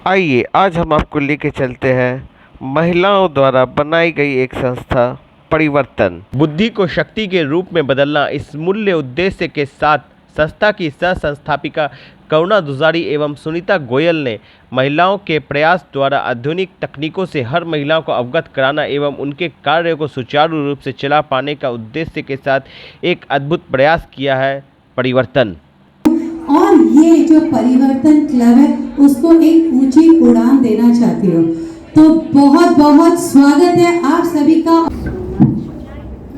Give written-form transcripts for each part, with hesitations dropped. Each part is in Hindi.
आइए आज हम आपको लेके चलते हैं महिलाओं द्वारा बनाई गई एक संस्था परिवर्तन। बुद्धि को शक्ति के रूप में बदलना, इस मूल्य उद्देश्य के साथ संस्था की सह संस्थापिका करुणा दुजारी एवं सुनीता गोयल ने महिलाओं के प्रयास द्वारा आधुनिक तकनीकों से हर महिला को अवगत कराना एवं उनके कार्य को सुचारू रूप से चला पाने का उद्देश्य के साथ एक अद्भुत प्रयास किया है, परिवर्तन। और ये जो परिवर्तन क्लब है उसको एक ऊंची उड़ान देना चाहती हूँ। तो बहुत बहुत स्वागत है आप सभी का।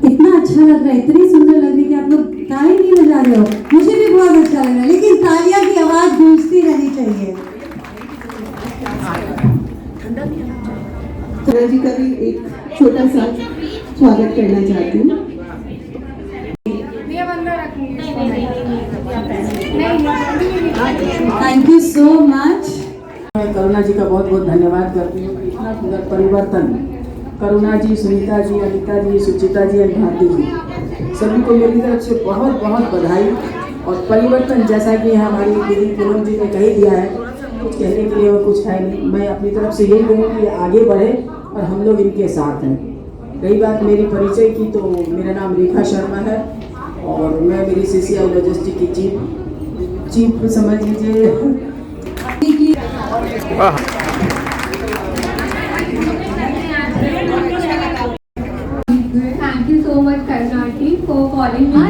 इतना अच्छा लग रहा है, इतनी सुंदर लग रही है कि आप लोग ताली नहीं बजा रहे हो। मुझे भी बहुत अच्छा लग रहा है, लेकिन तालियां की आवाज गूंजती रहनी चाहिए। जी का भी एक छोटा सा स्वागत करना चाहती हूँ। Thank you so much. मैं करुणा जी का बहुत बहुत धन्यवाद करती हूँ कि इतना सुंदर परिवर्तन करुणा जी, सुनीता जी, अनिता जी, सुचिता जी और भारती जी सभी को मेरी तरफ से बहुत बहुत बधाई। और परिवर्तन जैसा कि हमारी दीदी पूनम जी ने कह दिया है, कुछ कहने के लिए वो कुछ है नहीं। मैं अपनी तरफ से यही कहूँ कि आगे बढ़े और हम लोग इनके साथ हैं। रही बात मेरी परिचय की, तो मेरा नाम रेखा शर्मा है और मैं मेरी CCI लॉजिस्टिक की चीफ समझ लीजिए। Thank you so much, Karnati, for calling me.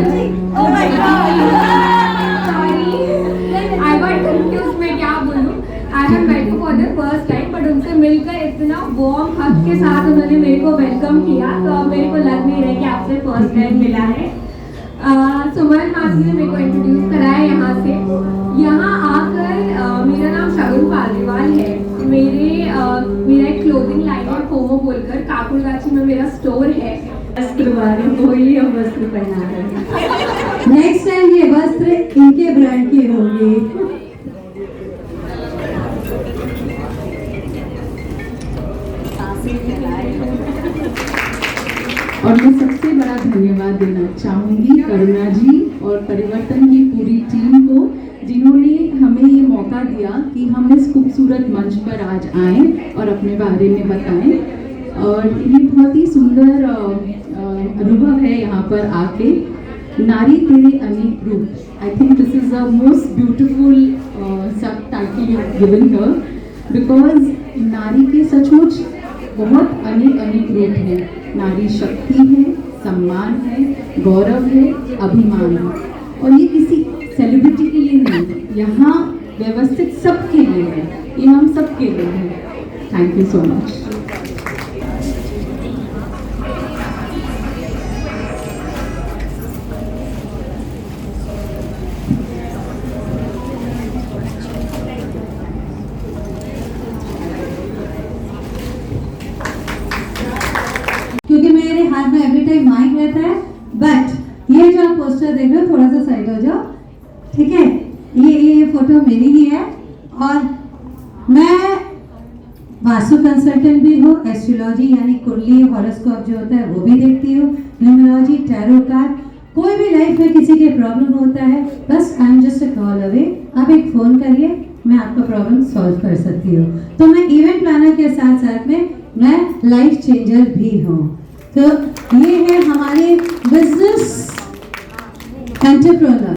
Oh my God! Sorry, I got confused. मैं क्या बोलूँ? I have met you for the first time, but उनसे मिलकर इतना warm hug के साथ उन्होंने मेरे को welcome किया, तो अब मेरे को लग नहीं रहा है कि आपसे first time मिला है। सुमन मासी ने मेरे को इंट्रोड्यूस कराया यहाँ से। यहाँ आकर मेरा नाम शगुन पालीवाल है। मेरा एक क्लोथिंग लाइन है फोमो बोलकर, काकुड़गाछी में मेरा स्टोर है। वस्त्र वाले वही हम वस्त्र पहना रहे हैं। नेक्स्ट टाइम ये वस्त्र इनके ब्रांड की होगी। और मैं सबसे बड़ा धन्यवाद देना चाहूँगी करुणा जी और परिवर्तन की पूरी टीम को, जिन्होंने हमें ये मौका दिया कि हम इस खूबसूरत मंच पर आज आएँ और अपने बारे में बताएं। और ये बहुत ही सुंदर अनुभव है यहाँ पर आके। नारी तेरे अनेक रूप, I think this is the most beautiful subtitle you given here, because नारी के सचमुच बहुत अनेक रूप हैं। नारी शक्ति है, सम्मान है, गौरव है, अभिमान है। और ये किसी सेलिब्रिटी के लिए नहीं, यहाँ व्यवस्थित सबके लिए है, ये हम सबके लिए है। Thank you so much. क्योंकि मेरे हाथ में एवरी टाइम माइक रहता है। बट ये जो आप पोस्टर देख रहे हो, थोड़ा सा साइड हो जाओ, ठीक है। ये फोटो मेरी ही है और मैं वास्तु कंसल्टेंट भी हूँ। एस्ट्रोलॉजी यानी कुंडली हॉरोस्कोप जो होता है वो भी देखती हूँ, न्यूमरोलॉजी, टैरो कार्ड। कोई भी लाइफ में किसी के प्रॉब्लम होता है, बस I am just a call away. आप एक फ़ोन करिए, मैं आपका प्रॉब्लम सॉल्व कर सकती हूँ। तो मैं इवेंट प्लानर के साथ साथ में मैं लाइफ चेंजर भी हूँ। तो ये है हमारे बिजनेस एंटरप्रेन्योर।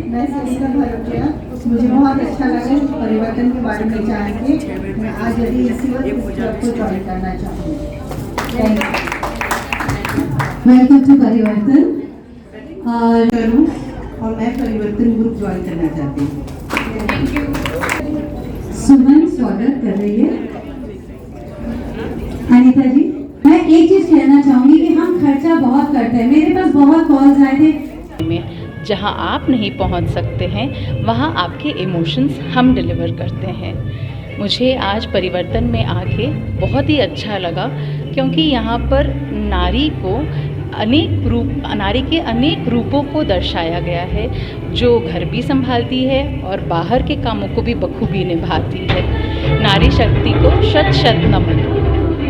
मैं सिस्टर भरोटिया, मुझे बहुत अच्छा लगा परिवर्तन के बारे में जान के। मैं आज यदि इसी वक्त इस क्लब को ज्वाइन करना चाहूँगी। वेलकम टू परिवर्तन। और मैं परिवर्तन ग्रुप ज्वाइन करना चाहती हूँ। सुमन स्वागत कर रही है। अनिता जी, मैं एक चीज कहना चाहूंगी कि हम खर्चा बहुत करते हैं। मेरे पास बहुत कॉल्स आए थे। जहां आप नहीं पहुंच सकते हैं वहां आपके इमोशंस हम डिलीवर करते हैं। मुझे आज परिवर्तन में आके बहुत ही अच्छा लगा, क्योंकि यहाँ पर नारी के अनेक रूपों को दर्शाया गया है, जो घर भी संभालती है और बाहर के कामों को भी बखूबी निभाती है। नारी शक्ति को शत शत नमन।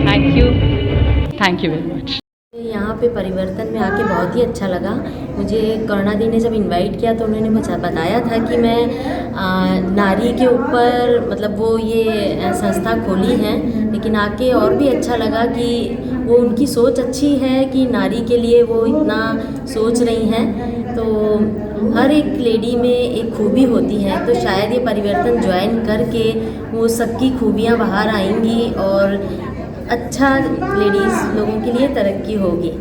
Thank you very much. यहाँ यहाँ पे परिवर्तन में आके बहुत ही अच्छा लगा। मुझे करुणा दी ने जब इनवाइट किया तो उन्होंने मुझे बताया था कि मैं नारी के ऊपर मतलब वो ये संस्था खोली है, लेकिन आके और भी अच्छा लगा कि वो उनकी सोच अच्छी है कि नारी के लिए वो इतना सोच रही हैं। तो हर एक लेडी में एक खूबी होती है, तो शायद ये परिवर्तन ज्वाइन करके वो सबकी खूबियाँ बाहर आएंगी और अच्छा लेडीज़ लोगों के लिए तरक्की होगी।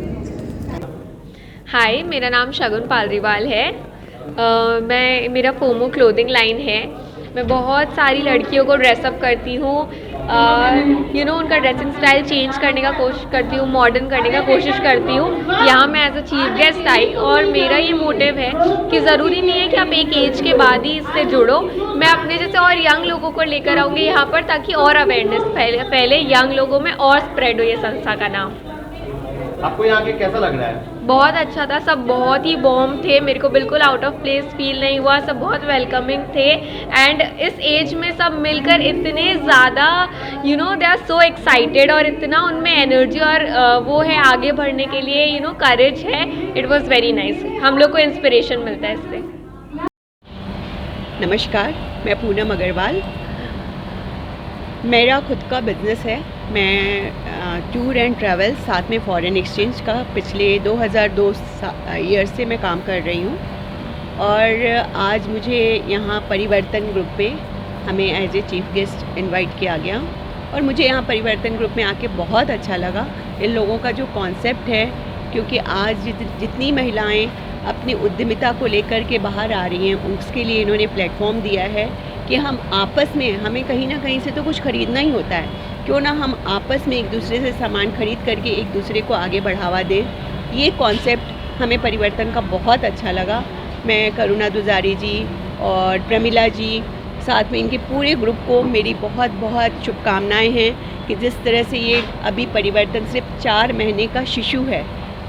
हाय, मेरा नाम शगुन पालरीवाल है। मेरा फोमो क्लोथिंग लाइन है। मैं बहुत सारी लड़कियों को ड्रेसअप करती हूँ, उनका ड्रेसिंग स्टाइल चेंज करने का कोशिश करती हूँ, मॉडर्न करने का कोशिश करती हूँ। यहाँ मैं एज अ चीफ गेस्ट आई और मेरा ये मोटिव है कि ज़रूरी नहीं है कि आप एक एज के बाद ही इससे जुड़ो। मैं अपने जैसे और यंग लोगों को लेकर आऊँगी यहाँ पर, ताकि और अवेयरनेस पहले यंग लोगों में और स्प्रेड हो ये संस्था का नाम। आपको यहाँ के कैसा लग रहा है? बहुत अच्छा था, सब बहुत ही वार्म थे, मेरे को बिल्कुल आउट ऑफ प्लेस फील नहीं हुआ, सब बहुत वेलकमिंग थे। एंड इस एज में सब मिलकर इतने ज़्यादा दे आर सो एक्साइटेड और इतना उनमें एनर्जी और वो है आगे बढ़ने के लिए करेज है। इट वाज वेरी नाइस, हम लोग को इंस्पिरेशन मिलता है इससे। नमस्कार, मैं पूनम अग्रवाल। मेरा खुद का बिज़नेस है। मैं टूर एंड ट्रैवल साथ में फॉरेन एक्सचेंज का पिछले 2002 ईयर से मैं काम कर रही हूँ। और आज मुझे यहाँ परिवर्तन ग्रुप में हमें as a chief guest invite किया गया और मुझे यहाँ परिवर्तन ग्रुप में आके बहुत अच्छा लगा। इन लोगों का जो कॉन्सेप्ट है, क्योंकि आज जितनी महिलाएं अपनी उद्यमिता को लेकर के बाहर आ रही हैं, उसके लिए इन्होंने प्लेटफॉर्म दिया है कि हम आपस में, हमें कहीं ना कहीं से तो कुछ ख़रीदना ही होता है, क्यों ना हम आपस में एक दूसरे से सामान खरीद करके एक दूसरे को आगे बढ़ावा दें। ये कॉन्सेप्ट हमें परिवर्तन का बहुत अच्छा लगा। मैं करुणा दुजारी जी और प्रमिला जी साथ में इनके पूरे ग्रुप को मेरी बहुत बहुत शुभकामनाएं हैं कि जिस तरह से ये अभी परिवर्तन सिर्फ 4 महीने का शिशु है,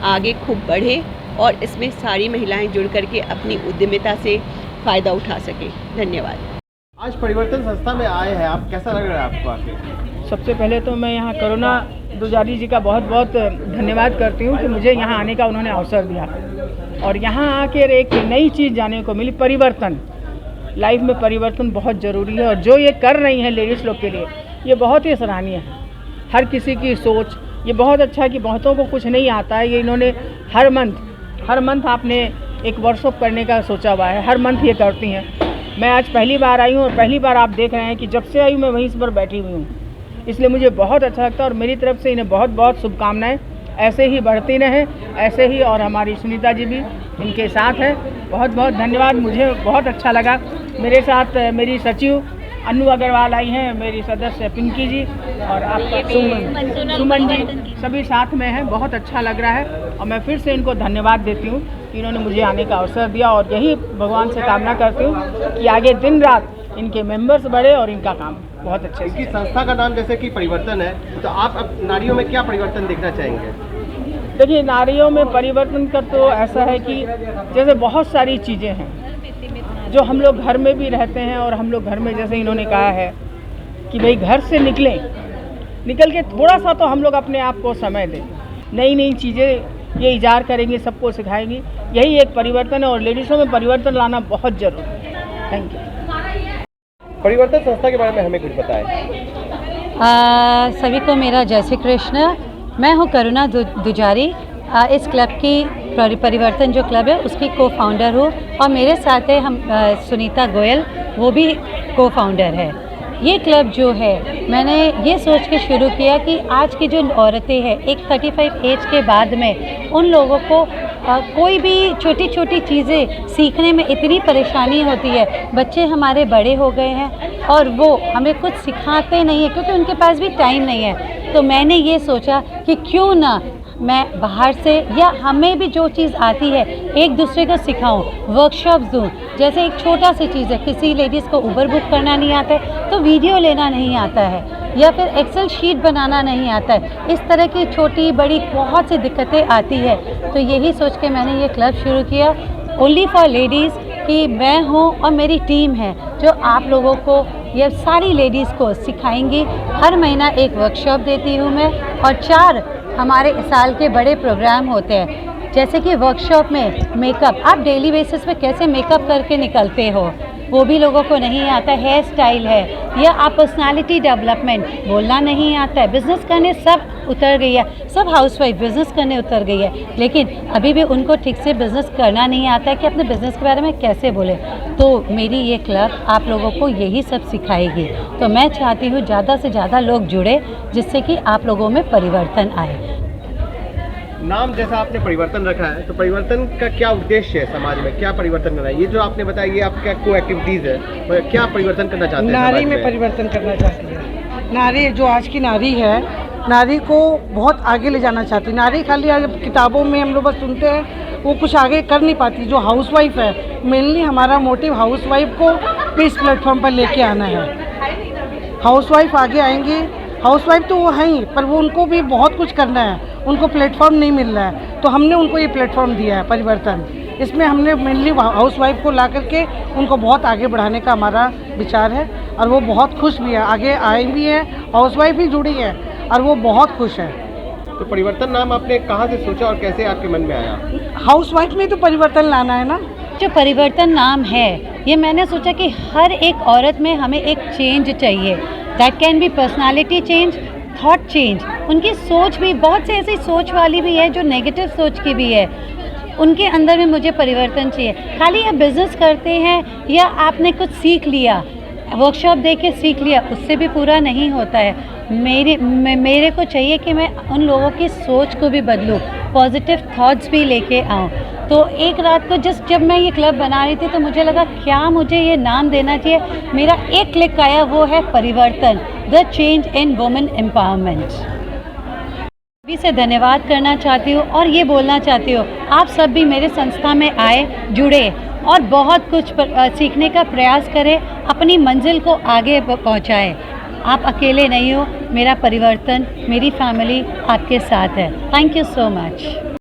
आगे खूब बढ़े और इसमें सारी महिलाएं जुड़ करके अपनी उद्यमिता से फ़ायदा उठा सकें। धन्यवाद। आज परिवर्तन संस्था में आए हैं आप, कैसा लग रहा है आपको आके? सबसे पहले तो मैं यहाँ करुणा दुजारी जी का बहुत बहुत धन्यवाद करती हूँ कि मुझे यहाँ आने का उन्होंने अवसर दिया और यहाँ आकर एक नई चीज़ जानने को मिली। परिवर्तन, लाइफ में परिवर्तन बहुत ज़रूरी है और जो ये कर रही हैं लेडीज़ लोग के लिए, ये बहुत ही सराहनीय है। हर किसी की सोच, ये बहुत अच्छा है कि बहुतों को कुछ नहीं आता है। ये इन्होंने हर मंथ आपने एक वर्कशॉप करने का सोचा हुआ है, हर मंथ ये करती हैं। मैं आज पहली बार आई हूँ और पहली बार आप देख रहे हैं कि जब से आई हूँ मैं वहीं पर बैठी हुई हूँ, इसलिए मुझे बहुत अच्छा लगता है और मेरी तरफ से इन्हें बहुत बहुत शुभकामनाएं। ऐसे ही बढ़ती रहें, ऐसे ही। और हमारी सुनीता जी भी इनके साथ है, बहुत बहुत धन्यवाद। मुझे बहुत अच्छा लगा। मेरे साथ मेरी सचिव अनु अग्रवाल आई हैं, मेरी सदस्य पिंकी जी और आपका सुमन जी, सभी साथ में हैं। बहुत अच्छा लग रहा है और मैं फिर से इनको धन्यवाद देती हूँ कि इन्होंने मुझे आने का अवसर दिया और यही भगवान से कामना करती हूँ कि आगे दिन रात इनके मेंबर्स बढ़े और इनका काम बहुत अच्छे से। इनकी संस्था का नाम जैसे कि परिवर्तन है, तो आप अब नारियों में क्या परिवर्तन देखना चाहेंगे? देखिए, नारियों में परिवर्तन का तो ऐसा है कि जैसे बहुत सारी चीज़ें हैं जो हम लोग घर में भी रहते हैं और हम लोग घर में, जैसे इन्होंने कहा है कि भाई घर से निकल के थोड़ा सा तो हम लोग अपने आप को समय दें, नई नई चीज़ें ये इजार करेंगे, सबको सिखाएंगी। यही एक परिवर्तन है और लेडीज़ों में परिवर्तन लाना बहुत ज़रूरी है। Thank you. परिवर्तन संस्था के बारे में हमें कुछ बताएं। सभी को मेरा जय श्री कृष्ण। मैं हूँ करुणा दुजारी। इस क्लब की परिवर्तन जो क्लब है उसकी को फाउंडर हूँ और मेरे साथ है हम सुनीता गोयल, वो भी को फाउंडर है। ये क्लब जो है मैंने ये सोच के शुरू किया कि आज की जो औरतें हैं एक 35 एज के बाद में उन लोगों को कोई भी छोटी छोटी चीज़ें सीखने में इतनी परेशानी होती है। बच्चे हमारे बड़े हो गए हैं और वो हमें कुछ सिखाते नहीं है क्योंकि उनके पास भी टाइम नहीं है। तो मैंने ये सोचा कि क्यों ना मैं बाहर से या हमें भी जो चीज़ आती है एक दूसरे को सिखाऊं, वर्कशॉप्स दूं। जैसे एक छोटा सी चीज़ है, किसी लेडीज़ को उबर बुक करना नहीं आता है तो वीडियो लेना नहीं आता है या फिर एक्सेल शीट बनाना नहीं आता है। इस तरह की छोटी बड़ी बहुत सी दिक्कतें आती है। तो यही सोच के मैंने ये क्लब शुरू किया, ओनली फॉर लेडीज़, कि मैं हूँ और मेरी टीम है जो आप लोगों को, ये सारी लेडीज़ को सिखाएंगी। हर महीना एक वर्कशॉप देती हूँ मैं और 4 हमारे साल के बड़े प्रोग्राम होते हैं, जैसे कि वर्कशॉप में मेकअप, आप डेली बेसिस पे कैसे मेकअप करके निकलते हो वो भी लोगों को नहीं आता, हेयर स्टाइल है या आप पर्सनालिटी डेवलपमेंट बोलना नहीं आता है, बिज़नेस करने सब उतर गई है, सब हाउसवाइफ बिज़नेस करने उतर गई है, लेकिन अभी भी उनको ठीक से बिज़नेस करना नहीं आता है कि अपने बिज़नेस के बारे में कैसे बोले। तो मेरी ये क्लब आप लोगों को यही सब सिखाएगी। तो मैं चाहती हूँ ज़्यादा से ज़्यादा लोग जुड़े, जिससे कि आप लोगों में परिवर्तन आए। नाम जैसा आपने परिवर्तन रखा है, तो परिवर्तन का क्या उद्देश्य है समाज में, क्या परिवर्तन करना है? ये जो आपने बताया ये आपका को एक्टिविटीज़ है, क्या परिवर्तन करना चाहते हैं? नारी में परिवर्तन करना चाहती है। नारी जो आज की नारी है, नारी को बहुत आगे ले जाना चाहती है। नारी खाली आज किताबों में हम लोग बस सुनते हैं, वो कुछ आगे कर नहीं पाती। जो हाउसवाइफ है, मेनली हमारा मोटिव हाउसवाइफ को इस प्लेटफॉर्म पर लेके आना है। हाउसवाइफ आगे आएंगी, हाउसवाइफ तो वो हैं ही, पर वो उनको भी बहुत कुछ करना है, उनको प्लेटफॉर्म नहीं मिल रहा है, तो हमने उनको ये प्लेटफॉर्म दिया है परिवर्तन। इसमें हमने मेनली हाउसवाइफ को ला करके उनको बहुत आगे बढ़ाने का हमारा विचार है, और वो बहुत खुश भी है, आगे आए भी हैं, हाउसवाइफ भी जुड़ी है और वो बहुत खुश है। तो परिवर्तन नाम आपने कहाँ से सोचा और कैसे आपके मन में आया? हाउसवाइफ में तो परिवर्तन लाना है ना। जो परिवर्तन नाम है, ये मैंने सोचा कि हर एक औरत में हमें एक चेंज चाहिए। That can be personality change, thought change, उनकी सोच भी, बहुत से ऐसी सोच वाली भी है जो नेगेटिव सोच की भी है, उनके अंदर में मुझे परिवर्तन चाहिए। खाली आप बिज़नेस करते हैं या आपने कुछ सीख लिया, वर्कशॉप दे के सीख लिया, उससे भी पूरा नहीं होता है। मेरे को चाहिए कि मैं उन लोगों की सोच को भी बदलूं, पॉजिटिव थॉट्स भी लेके आऊं। तो एक रात को जब मैं ये क्लब बना रही थी तो मुझे लगा क्या मुझे ये नाम देना चाहिए। मेरा एक क्लिक आया, वो है परिवर्तन, the change in women empowerment. सभी से धन्यवाद करना चाहती हूँ और ये बोलना चाहती हूँ, आप सब भी मेरे संस्था में आए, जुड़े और बहुत कुछ सीखने का प्रयास करें, अपनी मंजिल को आगे पहुँचाएँ। आप अकेले नहीं हो, मेरा परिवर्तन, मेरी फैमिली आपके साथ है। Thank you so much.